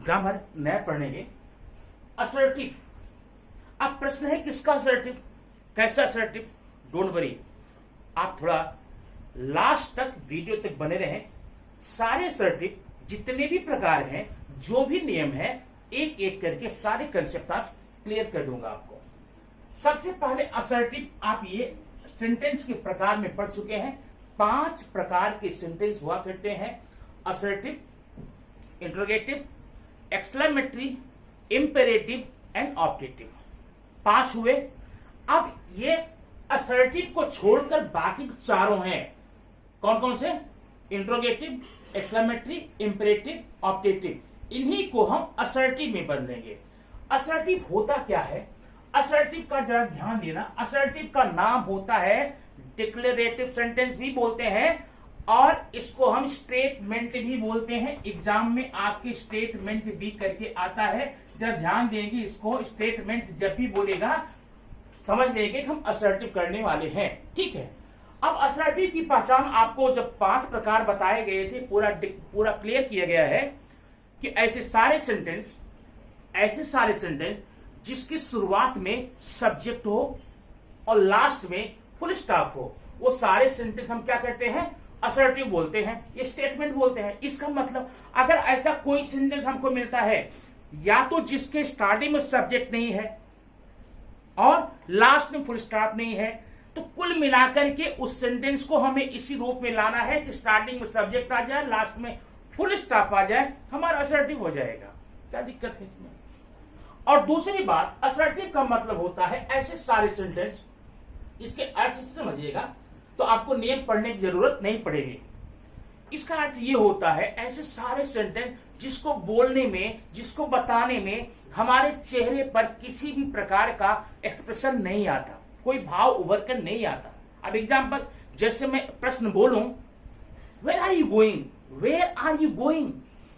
Grammar नया पढ़ेंगे। Assertive. अब प्रश्न है किसका असर्टिव, कैसा असर्टिव। डोंट वरी, आप थोड़ा लास्ट तक वीडियो तक बने रहें। सारे असर्टिव जितने भी प्रकार हैं, जो भी नियम है, एक एक करके सारे कंसेप्ट आप क्लियर कर दूंगा आपको। सबसे पहले असर्टिव, आप ये सेंटेंस के प्रकार में पढ़ चुके हैं। 5 प्रकार के सेंटेंस हुआ करते हैं। Assertive, interrogative, exclamatory, imperative and objective. 5 हुए। अब ये असर्टिव को छोड़कर बाकी चारों हैं। कौन कौन से? Interrogative, exclamatory, imperative, objective. इन्हीं को हम असर्टिव में बदलेंगे। असर्टिव होता क्या है? असर्टिव का जरा ध्यान देना। असर्टिव का नाम होता है डिक्लेरेटिव सेंटेंस भी बोलते हैं, और इसको हम स्टेटमेंट भी बोलते हैं। एग्जाम में आपके स्टेटमेंट भी करके आता है। जब ध्यान देंगे इसको, स्टेटमेंट जब भी बोलेगा समझ लेंगे कि हम असर्टिव करने वाले हैं। ठीक है। अब असर्टिव की पहचान आपको जब 5 प्रकार बताए गए थे, पूरा क्लियर किया गया है कि ऐसे सारे सेंटेंस जिसकी शुरुआत में सब्जेक्ट हो और लास्ट में फुल स्टॉप हो, वो सारे सेंटेंस हम क्या कहते हैं? असर्टिव बोलते हैं। ये स्टेटमेंट बोलते हैं। इसका मतलब अगर ऐसा कोई सेंटेंस हमको मिलता है, या तो जिसके स्टार्टिंग में सब्जेक्ट नहीं है और लास्ट में फुल स्टॉप नहीं है, तो कुल मिलाकर के उस सेंटेंस को हमें इसी रूप में लाना है कि स्टार्टिंग में सब्जेक्ट आ जाए, लास्ट में फुल स्टॉप आ जाए, हमारा असर्टिव हो जाएगा। क्या दिक्कत है इसमें? और दूसरी बात, असर्टिव का मतलब होता है ऐसे सारे सेंटेंस, इसके अर्थ से समझिएगा तो आपको नियम पढ़ने की जरूरत नहीं पड़ेगी। इसका अर्थ ये होता है ऐसे सारे सेंटेंस जिसको बोलने में, जिसको बताने में हमारे चेहरे पर किसी भी प्रकार का एक्सप्रेशन नहीं आता, कोई भाव उभर कर नहीं आता। अब एग्जाम्पल, जैसे मैं प्रश्न बोलूं, where are you going, where are you going,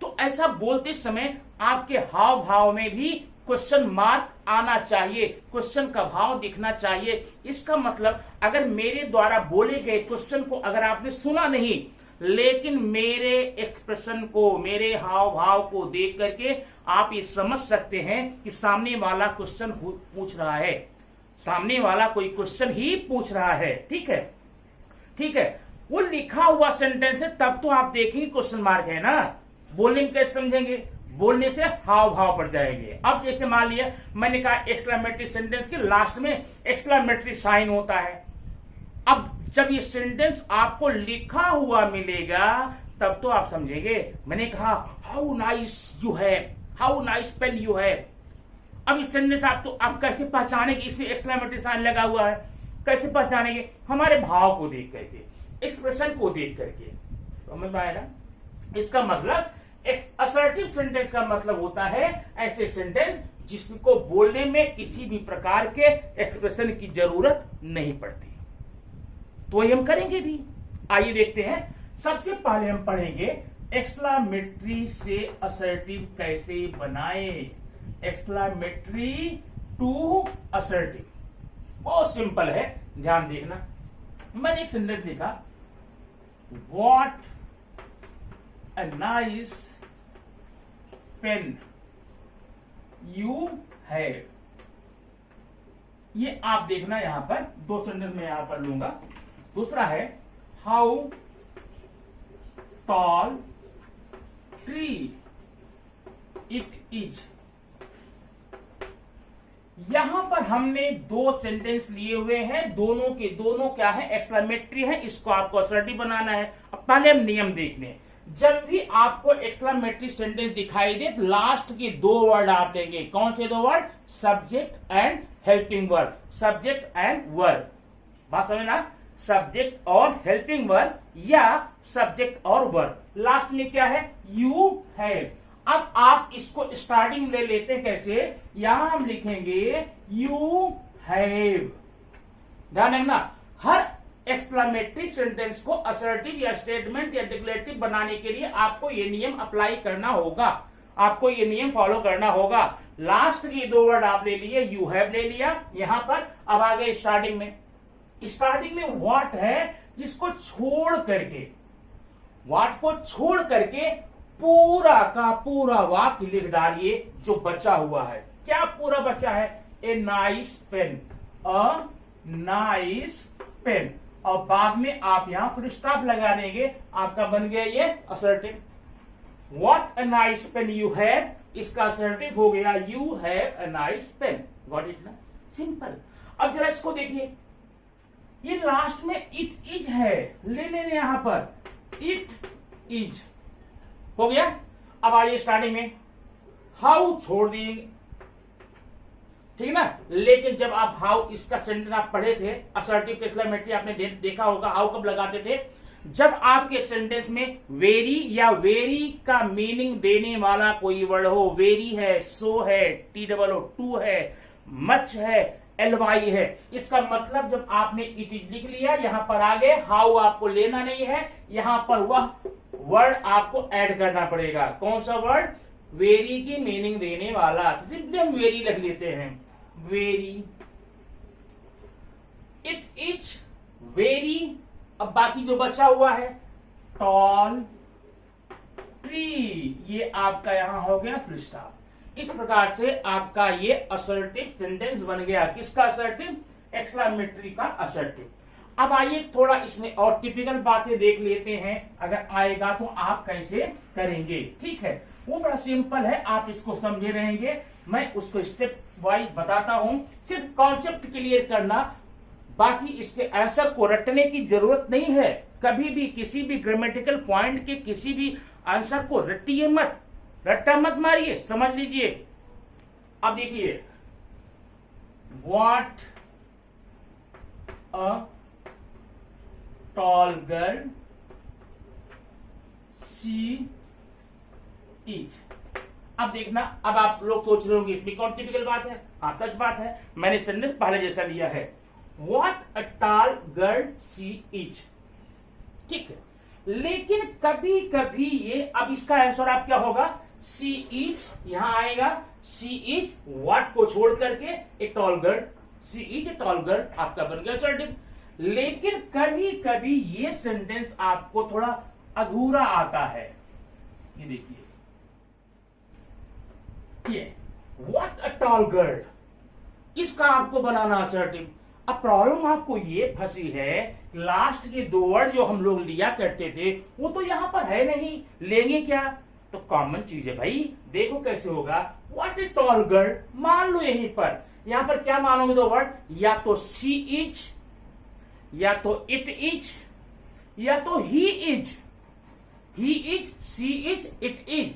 तो ऐसा बोलते समय आपके हाव भाव में भी क्वेश्चन मार्क आना चाहिए, क्वेश्चन का भाव दिखना चाहिए। इसका मतलब अगर मेरे द्वारा बोले गए क्वेश्चन को अगर आपने सुना नहीं, लेकिन मेरे एक्सप्रेशन को, मेरे हाव भाव को देख करके आप ये समझ सकते हैं कि सामने वाला क्वेश्चन पूछ रहा है, सामने वाला कोई क्वेश्चन ही पूछ रहा है। ठीक है, ठीक है। वो लिखा हुआ सेंटेंस है, तब तो आप देखेंगे क्वेश्चन मार्क है ना। बोलने में कैसे समझेंगे? बोलने से हाव भाव पड़ जाएंगे। अब जैसे मान लिया मैंने कहा एक्सक्लेमेटरी सेंटेंस के लास्ट में एक्सक्लेमेटरी साइन होता है। अब जब ये सेंटेंस आपको लिखा हुआ मिलेगा तब तो आप समझेंगे। मैंने कहा हाउ नाइस यू है, हाउ नाइस पेन यू है। अब इस सेंटेंस आप कैसे पहचानेंगे इसमें एक्सक्लेमेटरी साइन लगा हुआ है? कैसे पहचानेंगे? हमारे भाव को देख करके, एक्सप्रेशन को देख करके। समझ में आया ना? इसका मतलब असर्टिव सेंटेंस का मतलब होता है ऐसे सेंटेंस जिसको बोलने में किसी भी प्रकार के एक्सप्रेशन की जरूरत नहीं पड़ती। तो वही हम करेंगे भी। आइए देखते हैं। सबसे पहले हम पढ़ेंगे एक्सक्लेमेटरी से असर्टिव कैसे बनाए। एक्सक्लेमेटरी टू असर्टिव बहुत सिंपल है, ध्यान देखना। मैंने एक सेंटेंस देखा, what a nice pen you have। ये आप देखना, यहां पर 2 सेंटेंस में यहां पर लूंगा। दूसरा है how tall tree it is. यहां पर हमने 2 सेंटेंस लिए हुए हैं, दोनों के दोनों क्या है? एक्सक्लेमेटरी है। इसको आपको असर्टिव बनाना है। अब पहले हम नियम देख लें। जब भी आपको एक्सक्लेमेटरी सेंटेंस दिखाई दे, लास्ट के 2 वर्ड आप लेंगे। कौन से 2 word? Subject and helping verb. Subject and verb, बात समझना। सब्जेक्ट और हेल्पिंग वर्ब या सब्जेक्ट और वर्ब। लास्ट में क्या है? You have. अब आप इसको स्टार्टिंग ले लेते हैं कैसे? यहां हम लिखेंगे यू हैव। ध्यान रखना, हर एक्सक्लेमेटरी सेंटेंस को असर्टिव या स्टेटमेंट या डिक्लेरेटिव बनाने के लिए आपको ये नियम अप्लाई करना होगा, आपको ये नियम फॉलो करना होगा। लास्ट के 2 वर्ड आप ले लिए, यू हैव ले लिया यहां पर। अब आ गए स्टार्टिंग में। स्टार्टिंग में व्हाट है, इसको छोड़ करके, व्हाट को छोड़ करके पूरा का पूरा वाक्य लिख डालिए जो बचा हुआ है। क्या पूरा बचा है? A nice pen, a nice pen, और बाद में आप यहां फुल स्टॉप लगा देंगे, आपका बन गया ये assertive. What a nice pen you have, इसका असर्टिव हो गया you have a nice pen. Got it ना? सिंपल। अब जरा इसको देखिए, ये लास्ट में इट इज है, ले लेने यहां पर इट इज हो गया। अब आइए स्टार्टिंग में हाउ छोड़ दिए, ठीक है ना। लेकिन जब आप हाउ इसका सेंटेंस आप पढ़े थे, असर्टिव एक्सक्लेमेटरी आपने देखा होगा, हाउ कब लगाते थे? जब आपके सेंटेंस में वेरी या वेरी का मीनिंग देने वाला कोई वर्ड हो। वेरी है, सो है, टी डबल ओ, टू है, मच है, एलवाई है। इसका मतलब जब आपने इट इज लिख लिया, यहां पर आगे हाउ आपको लेना नहीं है, यहां पर वह वर्ड आपको ऐड करना पड़ेगा। कौन सा वर्ड? वेरी की मीनिंग देने वाला। तो सिंपली हम वेरी लिख लेते हैं, वेरी, इट इज वेरी। अब बाकी जो बचा हुआ है, टॉल ट्री, ये आपका यहां हो गया फुल स्टॉप। इस प्रकार से आपका ये असर्टिव सेंटेंस बन गया। किसका असर्टिव? एक्सक्लेमेटरी का असर्टिव। अब आइए थोड़ा इसमें और टिपिकल बातें देख लेते हैं, अगर आएगा तो आप कैसे करेंगे। ठीक है, वो बड़ा सिंपल है, आप इसको समझे रहेंगे, मैं उसको स्टेप वाइज बताता हूं। सिर्फ कॉन्सेप्ट क्लियर करना, बाकी इसके आंसर को रटने की जरूरत नहीं है। कभी भी किसी भी ग्रामेटिकल पॉइंट के किसी भी आंसर को रटिए मत, रट्टा मत मारिए, समझ लीजिए। अब देखिए, what a tall girl she is. अब देखना, अब आप लोग सोच रहे होंगे इसमें कौन टिपिकल बात है? हाँ, सच बात है, मैंने सेंटेंस पहले जैसा लिया है, what a tall girl she is. ठीक है, लेकिन कभी कभी ये, अब इसका आंसर आप क्या होगा? शी इज यहां आएगा, शी इज व्हाट को छोड़ करके a tall girl, she is a tall girl, आपका बन गया असर्टिव। लेकिन कभी कभी ये सेंटेंस आपको थोड़ा अधूरा आता है। ये देखिए, ये व्हाट अ टॉल गर्ल, इसका आपको बनाना असर्टिव। अब प्रॉब्लम आपको ये फंसी है, लास्ट के दो वर्ड जो हम लोग लिया करते थे वो तो यहां पर है नहीं, लेंगे क्या? तो कॉमन चीज है भाई, देखो कैसे होगा। व्हाट ए टॉल गर्ल, मान लो यहीं पर, यहां पर क्या मानोगे दो वर्ड? या तो शी इज, या तो इट इज, या तो he is. He is, she is, it is.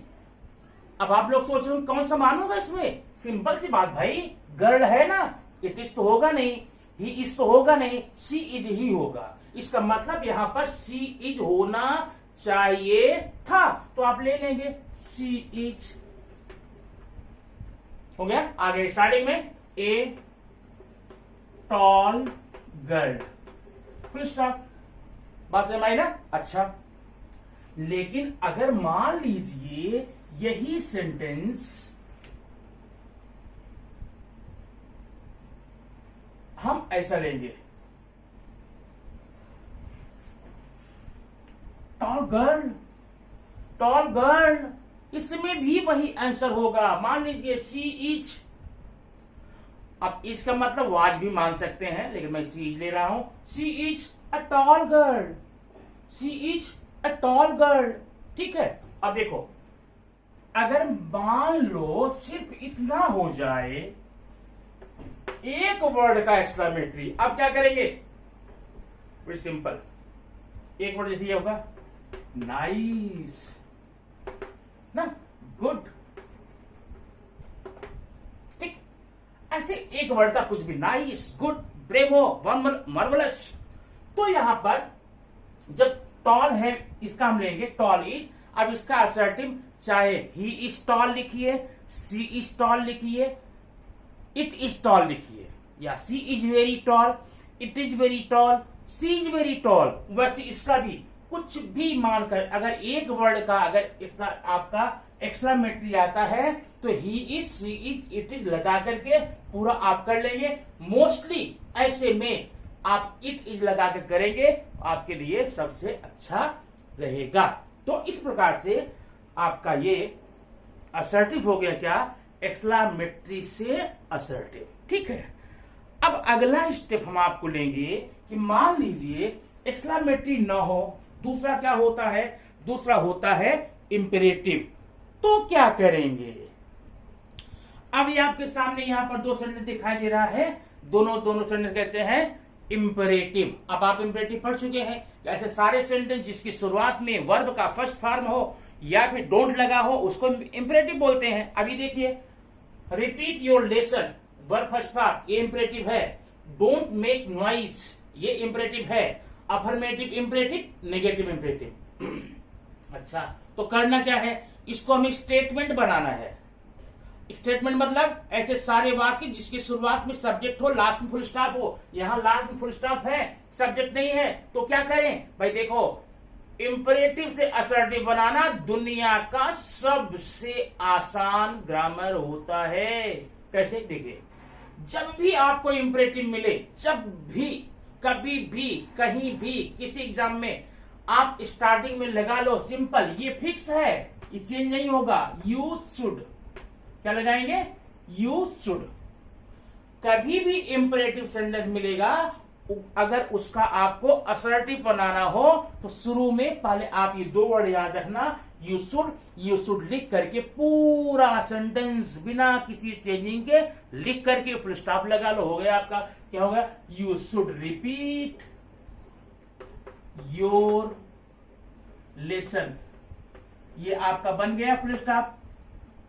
अब आप लोग सोच रहे हो कौन सा मानूंगा इसमें? सिंपल सी बात भाई, गर्ल है ना, इट इज तो होगा नहीं, ही इज तो होगा नहीं, सी इज ही होगा। इसका मतलब यहां पर सी इज होना चाहिए था, तो आप ले लेंगे सी इज। हो गया। आगे स्टार्टिंग में a tall girl, full stop. बात समझ आई ना? अच्छा, लेकिन अगर मान लीजिए यही सेंटेंस हम ऐसा लेंगे, टॉल गर्ल, टॉल गर्ल, इसमें भी वही आंसर होगा। मान लीजिए शी इज, अब इसका मतलब वाज भी मान सकते हैं, लेकिन मैं सी इज ले रहा हूं। She is a tall girl, she is a tall girl. ठीक है, अब देखो, अगर मान लो सिर्फ इतना हो जाए, एक वर्ड का एक्सक्लेमेटरी, अब क्या करेंगे? वेरी सिंपल, एक वर्ड जैसे ये होगा नाइस ना, गुड। ठीक, ऐसे एक वर्ड का कुछ भी, नाइस, गुड, ब्रेवो, मार्वलस। तो यहां पर जब टॉल है, इसका हम लेंगे टॉल इज। अब इसका असर्टिव चाहे ही इज टॉल लिखिए, सी इज टॉल लिखिए, इट इज टॉल लिखिए, या she is very tall, it is very tall, she is very tall. वैसे इसका भी कुछ भी मानकर, अगर एक वर्ड का अगर इसका आपका एक्सक्लेमेटरी आता है तो he is, she is, it is लगा करके पूरा आप कर लेंगे। मोस्टली ऐसे में आप इट इज लगा कर करेंगे, आपके लिए सबसे अच्छा रहेगा। तो इस प्रकार से आपका ये असर्टिव हो गया क्या, एक्सक्लामेटरी से असर्टिव। ठीक है, अब अगला स्टेप हम आपको लेंगे कि मान लीजिए एक्सक्लामेटरी न हो, दूसरा क्या होता है, दूसरा होता है इंपेरेटिव। तो क्या करेंगे, अब ये आपके सामने यहां पर दो सेंटेंस दिखाई दे रहा है, दोनों सेंटेंस कैसे हैं, इंपेरेटिव। अब आप इंपेरेटिव पढ़ चुके हैं, ऐसे सारे सेंटेंस जिसकी शुरुआत में वर्ब का फर्स्ट फॉर्म हो या फिर डोंट लगा हो उसको इंपेरेटिव बोलते हैं। अभी देखिए, repeat your lesson, verb first form, ये इंपेरेटिव है। डोंट मेक नॉइज, ये इंपेरेटिव है। Affirmative imperative, negative imperative. अच्छा, तो करना क्या है, इसको हमें स्टेटमेंट बनाना है। स्टेटमेंट मतलब ऐसे सारे वाक्य जिसकी शुरुआत में सब्जेक्ट हो, लास्ट में फुल स्टॉप हो। यहां लास्ट में फुल स्टॉप है, सब्जेक्ट नहीं है, तो क्या करें भाई, देखो इंपेरेटिव से असर्टिव बनाना दुनिया का सबसे आसान ग्रामर होता है। कैसे, देखिए, जब भी आपको इंपेरेटिव मिले, जब भी, कभी भी, कहीं भी, किसी एग्जाम में, आप स्टार्टिंग में लगा लो सिंपल, ये फिक्स है, ये चेंज नहीं होगा। यू शुड, क्या लगाएंगे, यू शुड। कभी भी इंपेरेटिव सेंटेंस मिलेगा, अगर उसका आपको असर्टिव बनाना हो तो शुरू में पहले आप ये दो वर्ड याद रखना, यू शुड लिख करके पूरा सेंटेंस बिना किसी चेंजिंग के लिख करके फुल स्टॉप लगा लो, हो गया आपका। क्या होगा, you should repeat your lesson, ये आपका बन गया फुल स्टॉप,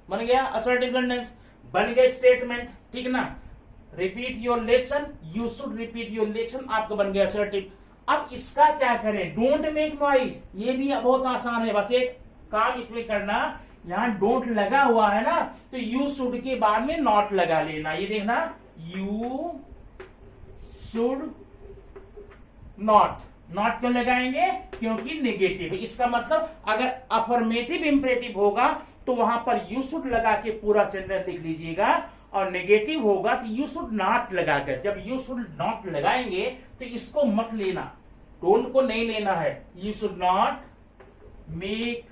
बन गया असर्टिव सेंटेंस, बन गया स्टेटमेंट। ठीक ना, repeat your lesson, you should repeat your lesson, आपका बन गया असर्टिव। अब इसका क्या करें, डोंट मेक नॉइज, ये भी बहुत आसान है, बस एक काम इसमें करना, यहां डोंट लगा हुआ है ना, तो यू शुड के बाद में नॉट लगा लेना। ये देखना, यू शुड नॉट, नॉट क्यों लगाएंगे, क्योंकि नेगेटिव है। इसका मतलब अगर अफर्मेटिव इंपेरेटिव होगा तो वहां पर यू शुड लगा के पूरा सेंटेंस लिख लीजिएगा, और नेगेटिव होगा तो यू शुड नॉट लगाकर। जब यू शुड नॉट लगाएंगे तो इसको मत लेना, डोंट को नहीं लेना है। You should not make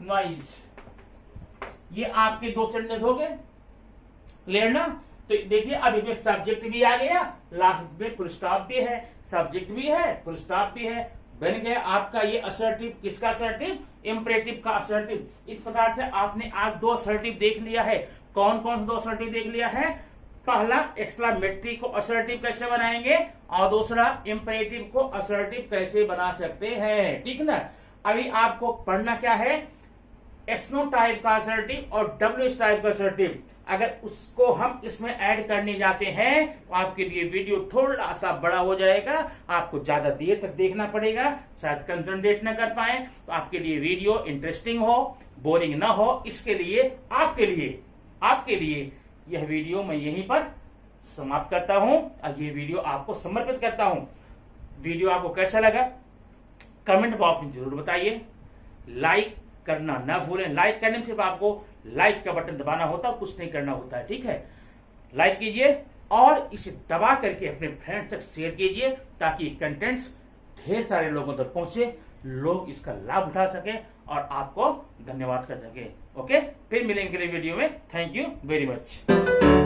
noise, ये आपके दो सेंटेंस हो गए, क्लियर ना। तो देखिए, अब इसमें सब्जेक्ट भी आ गया, लास्ट में फुल स्टॉप भी है, सब्जेक्ट भी है, फुल स्टॉप भी है, बन गया आपका ये असर्टिव। किसका असर्टिव, इंपेरेटिव का असर्टिव। इस प्रकार से आपने आज दो असर्टिव देख लिया है। कौन कौन से दो असर्टिव देख लिया है, पहला एक्सक्लामेटरी को असर्टिव कैसे बनाएंगे, और दूसरा इंपेरेटिव को असर्टिव कैसे बना सकते हैं। ठीक ना, अभी आपको पढ़ना क्या है, एसनो टाइप का असर्टिव और डब्ल्यू टाइप का असर्टिव। अगर उसको हम इसमें ऐड करने जाते हैं तो आपके लिए वीडियो थोड़ा सा बड़ा हो जाएगा, आपको ज्यादा देर तक देखना पड़ेगा, शायद कंसंट्रेट न कर पाए। तो आपके लिए वीडियो इंटरेस्टिंग हो, बोरिंग ना हो, इसके लिए आपके लिए यह वीडियो मैं यहीं पर समाप्त करता हूं, और ये वीडियो आपको समर्पित करता हूं। वीडियो आपको कैसा लगा कमेंट बॉक्स में जरूर बताइए, लाइक करना ना भूलें। लाइक करने में सिर्फ आपको लाइक का बटन दबाना होता है, कुछ नहीं करना होता है। ठीक है, लाइक कीजिए और इसे दबा करके अपने फ्रेंड्स तक शेयर कीजिए, ताकि कंटेंट्स ढेर सारे लोगों तक पहुंचे, लोग इसका लाभ उठा सके और आपको धन्यवाद कर सके। ओके, फिर मिलेंगे अगले वीडियो में। Thank you very much.